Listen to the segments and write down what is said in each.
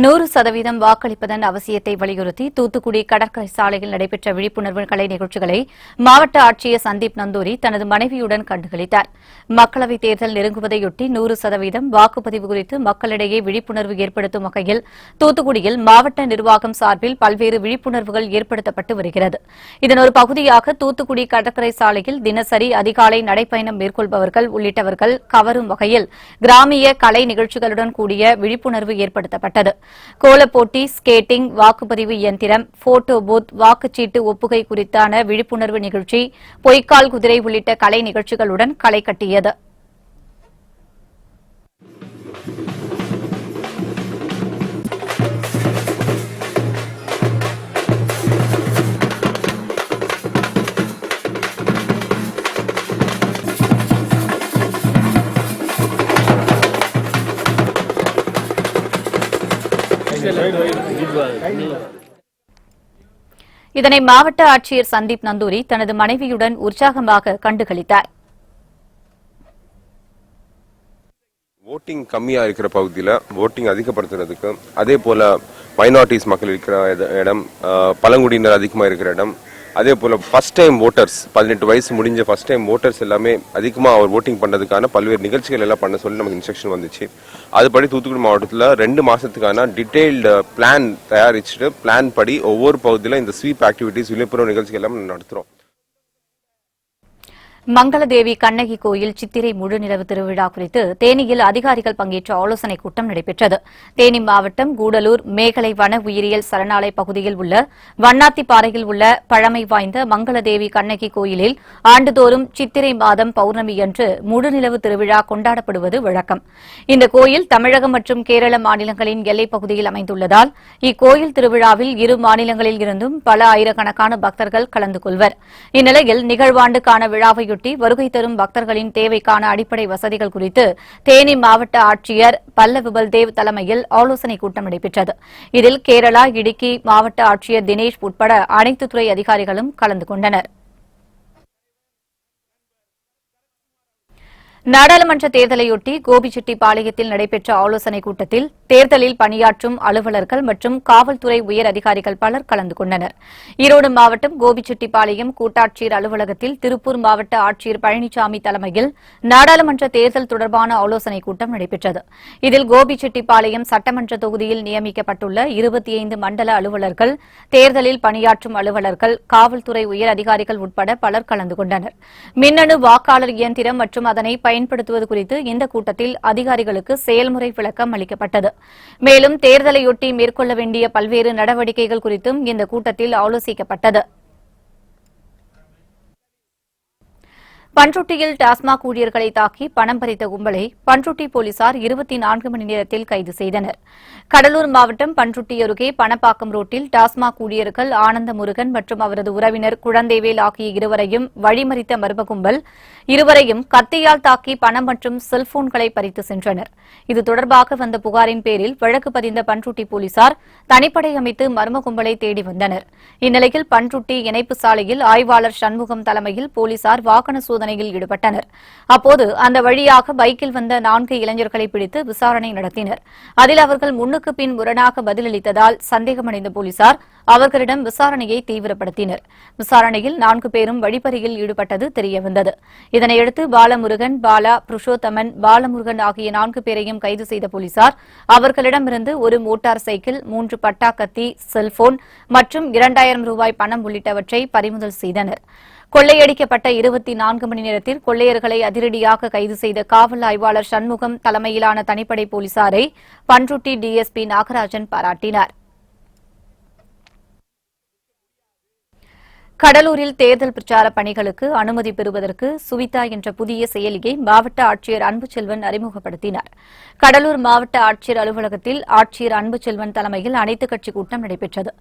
100% வாக்களிப்பதன் அவசியத்தை வலியுறுத்தி தூத்துக்குடி கடற்கரை சாலையில் நடைபெற்ற விழிப்புணர்வு கலை நிகழ்ச்சிகளை மாவட்ட ஆட்சியர் சந்தீப் நந்தூரி தனது மனைவியுடன் கண்டுகளித்தார். மக்களவைத் தேர்தல் நெருங்குவதையொட்டி 100% வாக்குப்பதிவு குறித்து மக்களிடையே விழிப்புணர்வு ஏற்படுத்தும் வகையில் தூத்துக்குடியில் மாவட்ட நிர்வாகம் சார்பில் பல்வேறு விழிப்புணர்வுகள் ஏற்படுத்தப்பட்டு வருகிறது. இதன் ஒரு பகுதியாக தூத்துக்குடி கடற்கரை சாலையில் தினசரி அதிகாலை நடைப்பயணம் மேற்கொள்பவர்கள் உள்ளிட்டவர்கள் கவரும் வகையில் கிராமிய கலை நிகழ்ச்சிகளுடன் கூடிய விழிப்புணர்வு ஏற்படுத்தப்பட்டது. கோலப்போட்டி, ஸ்கேட்டிங், வாக்குப்பதிவு இயந்திரம், போட்டோ பூத், வாக்குச்சீட்டு ஒப்புகை குறித்தான விழிப்புணர்வு நிகழ்ச்சி, பொய்க்கால் குதிரை உள்ளிட்ட கலை நிகழ்ச்சிகளுடன் களை கட்டியது. இதனை மாவட்ட ஆட்சியர் சந்தீப் நந்தூரி தனது மனைவியுடன் உற்சாகமாக கண்டுகளித்தார். ஓட்டிங் கம்மியா இருக்கிற பகுதியில் ஓட்டிங் அதிகப்படுத்துறதுக்கு, அதே போல மைனாரிட்டிஸ் மக்கள் இருக்கிற இடம், பழங்குடியினர் அதிகமாக இருக்கிற இடம், அதே போல ஃபர்ஸ்ட் டைம் ஓட்டர்ஸ் 18 வயசு முடிஞ்ச ஃபர்ஸ்ட் டைம் ஓட்டர்ஸ் எல்லாமே அதிகமாக அவர் ஓட்டிங் பண்ணதுக்கான பல்வேறு நிகழ்ச்சிகள் எல்லாம் பண்ண சொல்லி நமக்கு இன்ஸ்ட்ரக்ஷன் வந்துச்சு. அதுபடி தூத்துக்குடி மாவட்டத்தில் 2 மாசத்துக்கான டீடைல்டு பிளான் தயாரிச்சுட்டு பிளான் படி ஒவ்வொரு பகுதியில் இந்த ஸ்வீப் ஆக்டிவிட்டிஸ், விழிப்புணர்வு நிகழ்ச்சிகள் எல்லாம் நடத்துறோம். மங்களதேவி கண்ணகி கோயில் சித்திரை முழுநிலவு திருவிழா குறித்து தேனியில் அதிகாரிகள் பங்கேற்ற ஆலோசனைக் கூட்டம் நடைபெற்றது. தேனி மாவட்டம் கூடலூர் மேகலை வன உயிரியல் சரணாலய பகுதியில் உள்ள வண்ணாத்திப்பாறையில் உள்ள பழமை வாய்ந்த மங்களதேவி கண்ணகி கோயிலில் ஆண்டுதோறும் சித்திரை மாதம் பௌர்ணமியன்று முழுநிலவு திருவிழா கொண்டாடப்படுவது வழக்கம். இந்த கோயில் தமிழகம் மற்றும் கேரள மாநிலங்களின் எல்லைப் பகுதியில் அமைந்துள்ளதால் இக்கோயில் திருவிழாவில் இரு மாநிலங்களில் இருந்தும் பல ஆயிரக்கணக்கான பக்தர்கள் கலந்து கொள்வர். இந்நிலையில் நிகழ்வாண்டுக்கான விழாவை வருகை தரும் பக்தர்களின் தேவைக்கான அடிப்படை வசதிகள் குறித்து தேனி மாவட்ட ஆட்சியர் பல்லவி பல்தேவ் தலைமையில் ஆலோசனைக் கூட்டம் நடைபெற்றது. இதில் கேரளா, இடுக்கி மாவட்ட ஆட்சியர் தினேஷ் உட்பட அனைத்து துறை அதிகாரிகளும் கலந்து கொண்டனர். நாடாளுமன்ற தேர்தலையொட்டி கோபிச்செட்டிப்பாளையத்தில் நடைபெற்ற ஆலோசனைக் கூட்டத்தில் தேர்தலில் பணியாற்றும் அலுவலர்கள் மற்றும் காவல்துறை உயர் அதிகாரிகள் பலர் கலந்து கொண்டனர். ஈரோடு மாவட்டம் கோபிச்செட்டிப்பாளையம் கூட்டாட்சியர் அலுவலகத்தில் திருப்பூர் மாவட்ட ஆட்சியர் பழனிசாமி தலைமையில் நாடாளுமன்ற தேர்தல் தொடர்பான ஆலோசனைக் கூட்டம் நடைபெற்றது. இதில் கோபிச்செட்டிப்பாளையம் சட்டமன்ற தொகுதியில் நியமிக்கப்பட்டுள்ள 25 மண்டல அலுவலர்கள், தேர்தலில் பணியாற்றும் அலுவலர்கள், காவல்துறை உயர் அதிகாரிகள் உட்பட பலர் கலந்து கொண்டனர். மின்னணு வாக்காளர் இயந்திரம் மற்றும் அதனை பயன்படுத்துவது குறித்து இந்த கூட்டத்தில் அதிகாரிகளுக்கு செயல்முறை விளக்கம் அளிக்கப்பட்டது. மேலும் தேர்தலையொட்டி மேற்கொள்ள வேண்டிய பல்வேறு நடவடிக்கைகள் குறித்தும் இந்த கூட்டத்தில் ஆலோசிக்கப்பட்டது. பண்ருட்டியில் டாஸ்மாக் ஊழியர்களை தாக்கி பணம் பறித்த கும்பலை பண்ருட்டி போலீசார் 24 மணி நேரத்தில் கைது செய்தனர். கடலூர் மாவட்டம் பண்ருட்டி அருகே பணப்பாக்கம் ரோட்டில் டாஸ்மாக் ஊழியர்கள் ஆனந்த முருகன் மற்றும் அவரது உறவினர் குழந்தைவேல் ஆகிய இருவரையும் வழிமறித்த மர்ம கும்பல் இருவரையும் கத்தியால் தாக்கி பணம் மற்றும் செல்போன்களை பறித்து சென்றனர். இது தொடர்பாக வந்த புகாரின் பேரில் வழக்கு பதிந்த பண்ருட்டி போலீசார் தனிப்படை அமைத்து மர்ம கும்பலை தேடி வந்தனர். இந்நிலையில் பண்ருட்டி இணைப்பு சாலையில் ஆய்வாளர் சண்முகம் தலைமையில் போலீசார் வாகன சோதனையில் ஈடுபட்டனர். அப்போது அந்த வழியாக பைக்கில் வந்த 4 இளைஞர்களை பிடித்து விசாரணை நடத்தினர். அதில் அவர்கள் முன்னுக்கு பின் முரணாக பதிலளித்ததால் சந்தேகமடைந்த போலீசார் அவர்களிடம் விசாரணையை தீவிரப்படுத்தினர். விசாரணையில் 4 பேரும் வழிப்பறியில் ஈடுபட்டது தெரியவந்தது. இதனையடுத்து பாலமுருகன், பாலா, புருஷோத்தமன், பாலமுருகன் ஆகிய 4 பேரையும் கைது செய்த போலீசார் அவர்களிடமிருந்து ஒரு மோட்டார் சைக்கிள், 3 பட்டா கத்தி, செல்போன் மற்றும் 2000 ரூபாய் பணம் உள்ளிட்டவற்றை பறிமுதல் செய்தனர். கொள்ளையடிக்கப்பட்ட 24 மணி நேரத்தில் கொள்ளையர்களை அதிரடியாக கைது செய்த காவல் ஆய்வாளர் சண்முகம் தலைமையிலான தனிப்படை போலீசாரை பண்ருட்டி டிஎஸ்பி நாகராஜன் பாராட்டினார். கடலூரில் தேர்தல் பிரச்சார பணிகளுக்கு அனுமதி பெறுவதற்கு சுவிதா என்ற புதிய செயலியை மாவட்ட ஆட்சியர் அன்புச்செல்வன் அறிமுகப்படுத்தினார். கடலூர் மாவட்ட ஆட்சியர் அலுவலகத்தில் ஆட்சியர் அன்புச்செல்வன் தலைமையில் அனைத்துக் கட்சி கூட்டம் நடைபெற்றது.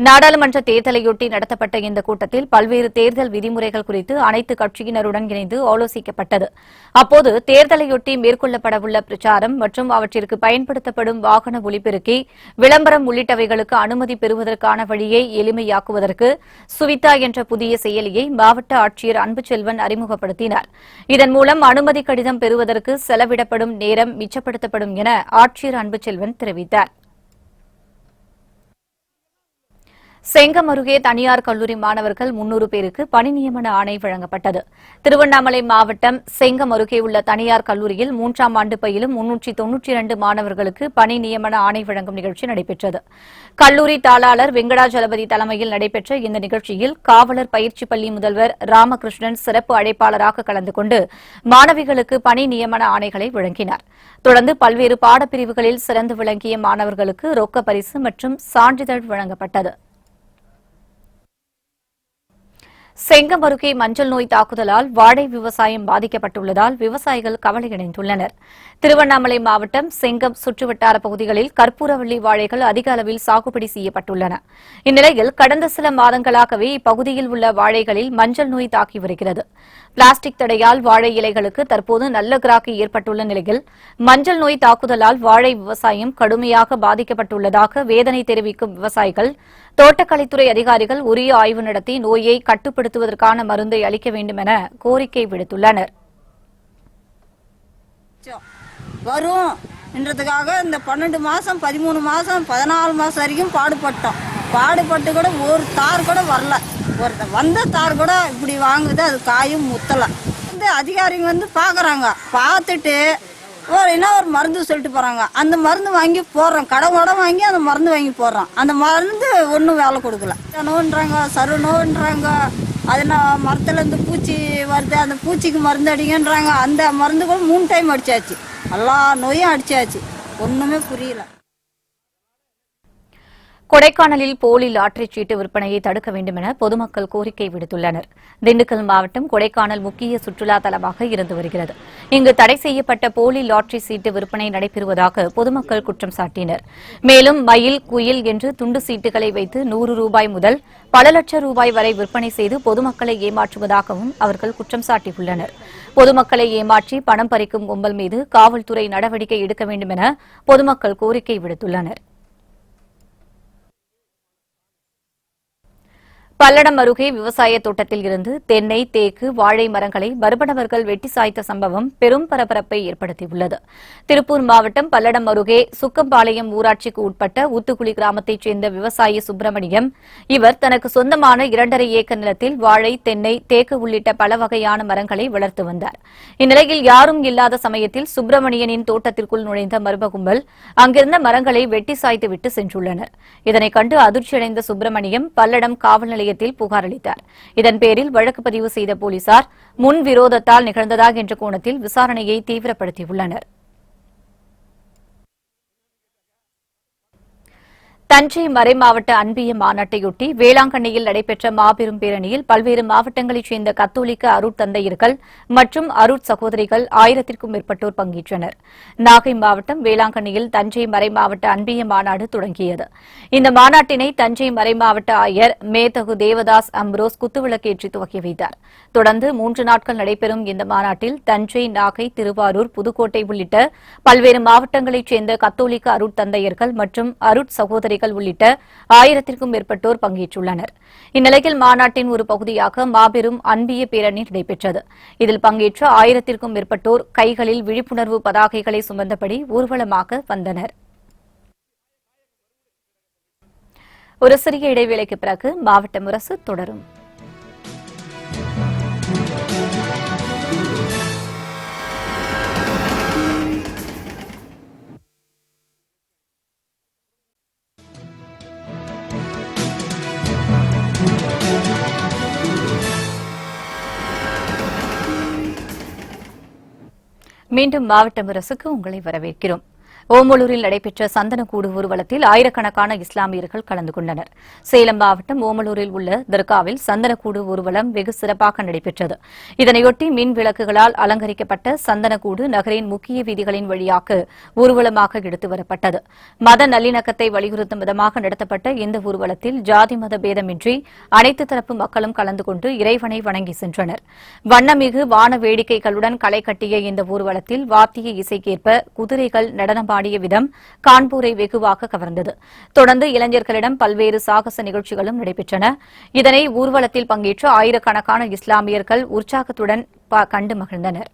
நாடாளுமன்ற தேர்தலையொட்டி நடத்தப்பட்ட இந்த கூட்டத்தில் பல்வேறு தேர்தல் விதிமுறைகள் குறித்து அனைத்து கட்சியினருடன் இணைந்து ஆலோசிக்கப்பட்டது. அப்போது தேர்தலையொட்டி மேற்கொள்ளப்படவுள்ள பிரச்சாரம் மற்றும் அவற்றிற்கு பயன்படுத்தப்படும் வாகன ஒலிபெருக்கி, விளம்பரம் உள்ளிட்டவைகளுக்கு அனுமதி பெறுவதற்கான வழியை எளிமையாக்குவதற்கு சுவிதா என்ற புதிய செயலியை மாவட்ட ஆட்சியர் அன்புச்செல்வன் அறிமுகப்படுத்தினார். இதன் மூலம் அனுமதி கடிதம் பெறுவதற்கு செலவிடப்படும் நேரம் மிச்சப்படுத்தப்படும் என ஆட்சியர் அன்புச்செல்வன் தெரிவித்தார். செங்கம் அருகே தனியார் கல்லூரி மாணவர்கள் 300 பேருக்கு பணி நியமன ஆணை வழங்கப்பட்டது. திருவண்ணாமலை மாவட்டம் செங்கம் அருகே உள்ள தனியார் கல்லூரியில் 3ஆம் ஆண்டு பயிலும் 392 மாணவர்களுக்கு பணி நியமன ஆணை வழங்கும் நிகழ்ச்சி நடைபெற்றது. கல்லூரி தாளாளர் வெங்கடாஜலபதி தலைமையில் நடைபெற்ற இந்த நிகழ்ச்சியில் காவலர் பயிற்சி பள்ளி முதல்வர் ராமகிருஷ்ணன் சிறப்பு அழைப்பாளராக கலந்து கொண்டு மாணவிகளுக்கு பணி நியமன ஆணைகளை வழங்கினார். தொடர்ந்து பல்வேறு பாடப்பிரிவுகளில் சிறந்து விளங்கிய மாணவர்களுக்கு ரொக்க பரிசு மற்றும் சான்றிதழ் வழங்கப்பட்டது. செங்கம் அருகே மஞ்சள் நோய் தாக்குதலால் வாழை விவசாயம் பாதிக்கப்பட்டுள்ளதால் விவசாயிகள் கவலையடைந்துள்ளனர். திருவண்ணாமலை மாவட்டம் செங்கம் சுற்றுவட்டார பகுதிகளில் கற்பூரவள்ளி வாழைகள் அதிக அளவில் சாகுபடி செய்யப்பட்டுள்ளன. இந்நிலையில் கடந்த சில மாதங்களாகவே இப்பகுதியில் உள்ள வாழைகளில் மஞ்சள் நோய் தாக்கி வருகிறது. பிளாஸ்டிக் தடையால் வாழை இலைகளுக்கு தற்போது நல்ல கிராக்கி ஏற்பட்டுள்ள நிலையில் மஞ்சள் நோய் தாக்குதலால் வாழை விவசாயம் கடுமையாக பாதிக்கப்பட்டுள்ளதாக வேதனை தெரிவிக்கும் விவசாயிகள் தோட்டக்கலைத்துறை அதிகாரிகள் உரிய ஆய்வு நடத்தி நோயை கட்டுப்படுத்துவதற்கான மருந்தை அளிக்க வேண்டும் என கோரிக்கை விடுத்துள்ளனர். வரும் என்றதுக்காக இந்த 12 மாசம் 13 மாசம் 14 மாசம் வரைக்கும் பாடுபட்டு கூட ஒரு தார் கூட வரல. வந்த தார் கூட இப்படி வாங்குது, அது காயும் முத்தலை. இந்த அதிகாரிங்க வந்து பார்க்குறாங்க, பார்த்துட்டு ஒரு மருந்து சொல்லிட்டு போகிறாங்க. அந்த மருந்து வாங்கி போடுறோம், கடை வாங்கி அந்த மருந்து வாங்கி போடுறோம். அந்த மருந்து ஒன்றும் வேலை கொடுக்கல. நோன்றாங்க, சரு நோன்றாங்க, அது மரத்துலேருந்து பூச்சி வருது, அந்த பூச்சிக்கு மருந்து அடிங்கன்றாங்க. அந்த மருந்து கூட 3 டைம் அடிச்சாச்சு, எல்லா நோயும் அடிச்சாச்சு, ஒன்றுமே புரியல. கொடைக்கானலில் போலி லாட்டரி சீட்டு விற்பனையை தடுக்க வேண்டும் என பொதுமக்கள் கோரிக்கை விடுத்துள்ளனர். திண்டுக்கல் மாவட்டம் கொடைக்கானல் முக்கிய சுற்றுலா தலமாக இருந்து வருகிறது. இங்கு தடை செய்யப்பட்ட போலி லாட்டரி சீட்டு விற்பனை நடைபெறுவதாக பொதுமக்கள் குற்றம் சாட்டினர். மேலும் மயில், குயில் என்று துண்டு சீட்டுகளை வைத்து 100 ரூபாய் முதல் பல லட்சம் ரூபாய் வரை விற்பனை செய்து பொதுமக்களை ஏமாற்றுவதாகவும் அவர்கள் குற்றம் சாட்டியுள்ளனர். பொதுமக்களை ஏமாற்றி பணம் பறிக்கும் கும்பல் மீது காவல்துறை நடவடிக்கை எடுக்க வேண்டும் என பொதுமக்கள் கோரிக்கை விடுத்துள்ளனர். பல்லடம் அருகே விவசாய தோட்டத்தில் இருந்து தென்னை, தேக்கு, வாழை மரங்களை மர்மநபர்கள் வெட்டி சாய்த்த சம்பவம் பெரும் பரபரப்பை ஏற்படுத்தியுள்ளது. திருப்பூர் மாவட்டம் பல்லடம் அருகே சுக்கம்பாளையம் ஊராட்சிக்கு உட்பட்ட ஊத்துக்குளி கிராமத்தைச் சேர்ந்த விவசாயி சுப்பிரமணியம். இவர் தனக்கு சொந்தமான 2.5 ஏக்கர் நிலத்தில் வாழை, தென்னை, தேக்கு உள்ளிட்ட பல வகையான மரங்களை வளர்த்து வந்தார். இந்நிலையில் யாரும் இல்லாத சமயத்தில் சுப்பிரமணியனின் தோட்டத்திற்குள் நுழைந்த மர்ம கும்பல் அங்கிருந்த மரங்களை வெட்டி சாய்த்துவிட்டு சென்றுள்ளனர். இதனைக் கண்டு அதிர்ச்சியடைந்த சுப்பிரமணியம் பல்லடம் காவல் நிலையத்தில் புகார் அளித்தார். இதன் பேரில் வழக்கு பதிவு செய்த போலீசார் முன் விரோதத்தால் நிகழ்ந்ததா என்ற கோணத்தில் விசாரணையை தீவிரப்படுத்தியுள்ளனர். தஞ்சை மறைமாவட்ட அன்பிய மாநாட்டையொட்டி வேளாங்கண்ணியில் நடைபெற்ற மாபெரும் பேரணியில் பல்வேறு மாவட்டங்களைச் சேர்ந்த கத்தோலிக்க அருட்தந்தையர்கள் மற்றும் அருட் சகோதரிகள் 1000க்கும் மேற்பட்டோர் பங்கேற்றனர். நாகை மாவட்டம் வேளாங்கண்ணியில் தஞ்சை மறைமாவட்ட அன்பிய மாநாடு தொடங்கியது. இந்த மாநாட்டினை தஞ்சை மறைமாவட்ட ஆயர் மேதகு தேவதாஸ் அம்ரோஸ் குத்துவிளக்கேற்றி துவக்கி வைத்தார். தொடர்ந்து 3 நாட்கள் நடைபெறும் இந்த மாநாட்டில் தஞ்சை, நாகை, திருவாரூர், புதுக்கோட்டை உள்ளிட்ட பல்வேறு மாவட்டங்களைச் சேர்ந்த கத்தோலிக்க அருட்தந்தையர்கள் மற்றும் அருட் சகோதரிகள் உள்ளிட்ட 1000க்கும் மேற்பட்டோர் பங்கேற்றுள்ளனர். இந்நிலையில் மாநாட்டின் ஒரு பகுதியாக மாபெரும் அன்பிய பேரணி நடைபெற்றது. இதில் பங்கேற்ற 1000க்கும் மேற்பட்டோர் கைகளில் விழிப்புணர்வு பதாகைகளை சுமந்தபடி ஊர்வலமாக வந்தனர். ஒரு சிறிய இடைவேளைக்கு பிறகு மாவட்ட முரசு தொடரும். மீண்டும் மாவட்ட முரசுக்கு உங்களை வரவேற்கிறோம். ஓமலூரில் நடைபெற்ற சந்தனக்கூடு ஊர்வலத்தில் ஆயிரக்கணக்கான இஸ்லாமியர்கள் கலந்து கொண்டனர். சேலம் மாவட்டம் ஓமலூரில் உள்ள தர்காவில் சந்தனக்கூடு ஊர்வலம் வெகு சிறப்பாக நடைபெற்றது. இதனையொட்டி மின் விளக்குகளால் அலங்கரிக்கப்பட்ட சந்தனக்கூடு நகரின் முக்கிய வீதிகளின் வழியாக ஊர்வலமாக எடுத்து வரப்பட்டது. மத நல்லிணக்கத்தை வலியுறுத்தும் விதமாக நடத்தப்பட்ட இந்த ஊர்வலத்தில் ஜாதி மத பேதமின்றி அனைத்து தரப்பு மக்களும் கலந்து கொண்டு இறைவனை வணங்கி சென்றனர். வண்ணமிகு வான வேடிக்கைகளுடன் களை கட்டிய இந்த ஊர்வலத்தில் வாத்திய இசைக்கேற்ப குதிரைகள் நடனமாடிய விதம் கான்பூரை வெகுவாக கவர்ந்தது. தொடர்ந்து இளைஞர்களிடம் பல்வேறு சாகச நிகழ்ச்சிகளும் நடைபெற்றன. இதனை ஊர்வலத்தில் பங்கேற்ற ஆயிரக்கணக்கான இஸ்லாமியர்கள் உற்சாகத்துடன் கண்டு மகிழ்ந்தனர்.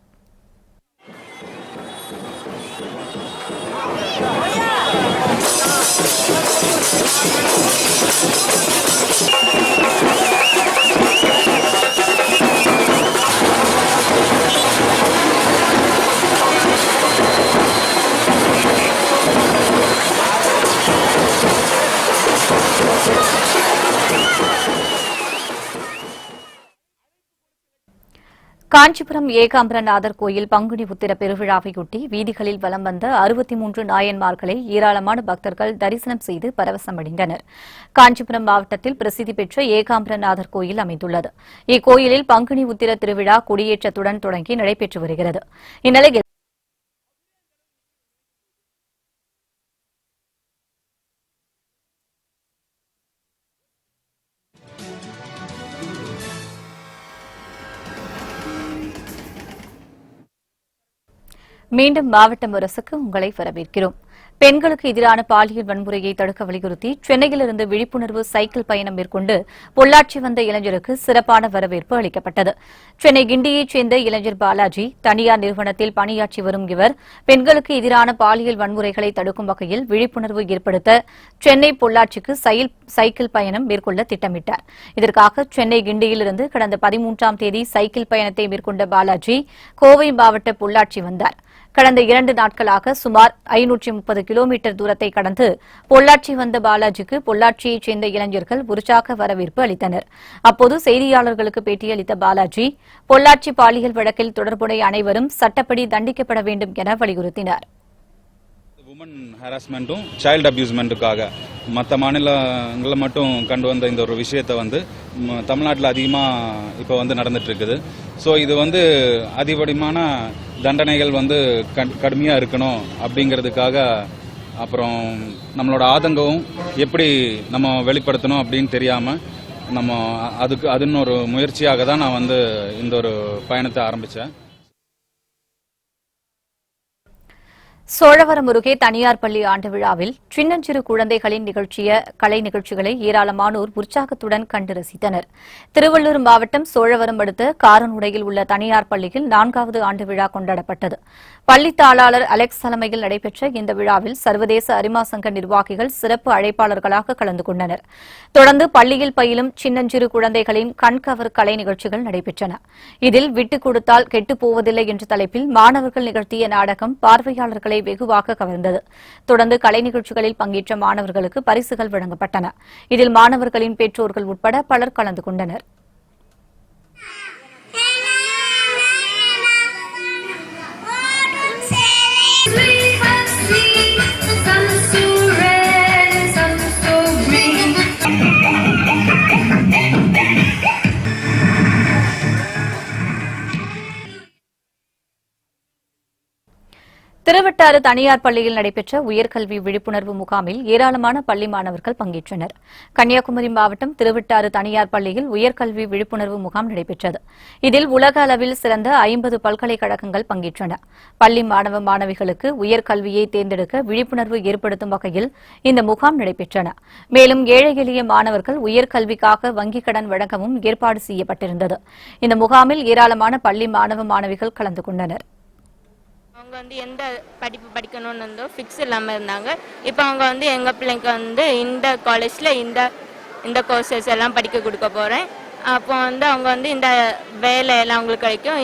காஞ்சிபுரம் ஏகாம்பரநாதர் கோயில் பங்குனி உத்திர பெருவிழாவையொட்டி வீதிகளில் வலம் வந்த 63 நாயன்மார்களை ஏராளமான பக்தர்கள் தரிசனம் செய்து பரவசமடைந்தனர். காஞ்சிபுரம் மாவட்டத்தில் பிரசித்தி பெற்ற ஏகாம்பரநாதர் கோயில் அமைந்துள்ளது. இக்கோயிலில் பங்குனி உத்திர திருவிழா கொடியேற்றத்துடன் தொடங்கி நடைபெற்று வருகிறது. இந்நிலையில் மீண்டும் மாவட்ட முரசுக்கு உங்களை வரவேற்கிறோம். பெண்களுக்கு எதிரான பாலியல் வன்முறையை தடுக்க வலியுறுத்தி சென்னையிலிருந்து விழிப்புணர்வு சைக்கிள் பயணம் மேற்கொண்டு பொள்ளாச்சி வந்த இளைஞருக்கு சிறப்பான வரவேற்பு அளிக்கப்பட்டது. சென்னை கிண்டியைச் சேர்ந்த இளைஞர் பாலாஜி தனியார் நிறுவனத்தில் பணியாற்றி வரும் இவர் பெண்களுக்கு எதிரான பாலியல் வன்முறைகளை தடுக்கும் வகையில் விழிப்புணர்வு ஏற்படுத்த சென்னை பொள்ளாச்சிக்கு சைக்கிள் பயணம் மேற்கொள்ள திட்டமிட்டார். இதற்காக சென்னை கிண்டியிலிருந்து கடந்த 13ஆம் தேதி சைக்கிள் பயணத்தை மேற்கொண்ட பாலாஜி கோவை மாவட்ட பொள்ளாச்சி வந்தார். கடந்த 2 நாட்களாக சுமார் 530 கிலோமீட்டர் தூரத்தை கடந்து பொள்ளாச்சி வந்த பாலாஜிக்கு பொள்ளாச்சியைச் சேர்ந்த இளைஞர்கள் உற்சாக வரவேற்பு அளித்தனர். அப்போது செய்தியாளர்களுக்கு பேட்டியளித்த பாலாஜி பொள்ளாச்சி பாலியல் வழக்கில் தொடர்புடைய அனைவரும் சட்டப்படி தண்டிக்கப்பட வேண்டும் என வலியுறுத்தினார். உமன் ஹராஸ்மெண்ட்டும் சைல்டு அபியூஸ்மெண்ட்டுக்காக மற்ற மாநிலங்களில் மட்டும் கண்டு வந்த இந்த ஒரு விஷயத்தை தமிழ்நாட்டில் அதிகமாக இப்போ நடந்துட்டு இருக்குது. ஸோ இது அதிகப்படியான தண்டனைகள் கடுமையாக இருக்கணும் அப்படிங்கிறதுக்காக, அப்புறம் நம்மளோட ஆதங்கம் எப்படி நம்ம வெளிப்படுத்தணும் அப்படின்னு தெரியாமல் அதுன்னு ஒரு முயற்சியாக தான் நான் இந்த ஒரு பயணத்தை ஆரம்பித்தேன். சோழவரம் அருகே தனியார் பள்ளி ஆண்டு விழாவில் சின்னஞ்சிறு குழந்தைகளின் கலை நிகழ்ச்சிகளை ஏராளமானோர் உற்சாகத்துடன் கண்டு ரசித்தனர். திருவள்ளூர் மாவட்டம் சோழவரம் அடுத்த காரனுடையில் உள்ள தனியார் பள்ளியில் 4வது ஆண்டு விழா கொண்டாடப்பட்டது. பள்ளி தாளாளர் அலெக்ஸ் தலைமையில் நடைபெற்ற இந்த விழாவில் சர்வதேச அரிமா சங்க நிர்வாகிகள் சிறப்பு அழைப்பாளர்களாக கலந்து கொண்டனர். தொடர்ந்து பள்ளியில் பயிலும் சின்னஞ்சிறு குழந்தைகளின் கண்கவர் கலை நிகழ்ச்சிகள் நடைபெற்றன. இதில் விட்டுக் கொடுத்தால் கெட்டுப் போவதில்லை என்ற தலைப்பில் மாணவர்கள் நிகழ்த்திய நாடகம் பார்வையாளர்களை வெகுவாக கவர்ந்தது. தொடர்ந்து கலை நிகழ்ச்சிகளில் பங்கேற்ற மாணவர்களுக்கு பரிசுகள் வழங்கப்பட்டன. இதில் மாணவர்களின் பெற்றோர்கள் உட்பட பலர் கலந்து கொண்டனர். திருவட்டாறு தனியார் பள்ளியில் நடைபெற்ற உயர்கல்வி விழிப்புணர்வு முகாமில் ஏராளமான பள்ளி மாணவர்கள் பங்கேற்றனர். கன்னியாகுமரி மாவட்டம் திருவட்டாறு தனியார் பள்ளியில் உயர்கல்வி விழிப்புணர்வு முகாம் நடைபெற்றது. இதில் உலக அளவில் சிறந்த 50 பல்கலைக்கழகங்கள் பங்கேற்றன. பள்ளி மாணவ மாணவிகளுக்கு உயர்கல்வியை தேர்ந்தெடுக்க விழிப்புணர்வு ஏற்படுத்தும் வகையில் இந்த முகாம் நடைபெற்றன. மேலும் ஏழை எளிய மாணவர்கள் உயர்கல்விக்காக வங்கிக் கடன் வழங்கவும் ஏற்பாடு செய்யப்பட்டிருந்தது. இந்த முகாமில் ஏராளமான பள்ளி மாணவ மாணவிகள் கலந்து கொண்டனர். அவங்க எந்த படிப்பு படிக்கணும்னு ஃபிக்ஸ் இல்லாமல் இருந்தாங்க. இப்போ அவங்க எங்கள் பிள்ளைங்க இந்த காலேஜில் இந்த கோர்சஸ் எல்லாம் படிக்க கொடுக்க போகிறேன். அப்போ அவங்க இந்த வேலையெல்லாம் அவங்களுக்கு கிடைக்கும்.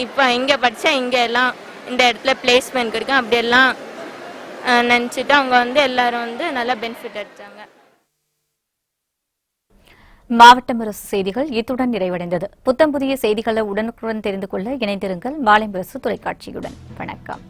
இப்போ இங்கே படித்தா இங்கே எல்லாம் இந்த இடத்துல பிளேஸ்மெண்ட் கிடைக்கும். அப்படியெல்லாம் நினச்சிட்டு அவங்க எல்லாரும் நல்லா பெனிஃபிட் எடுத்தாங்க. மாவட்ட முரசு செய்திகள் இத்துடன் நிறைவடைந்தது. புத்தம் புதிய செய்திகளை உடனுக்குடன் தெரிந்து கொள்ள இணைந்திருங்கள் மாலை முரசு தொலைக்காட்சியுடன். வணக்கம்.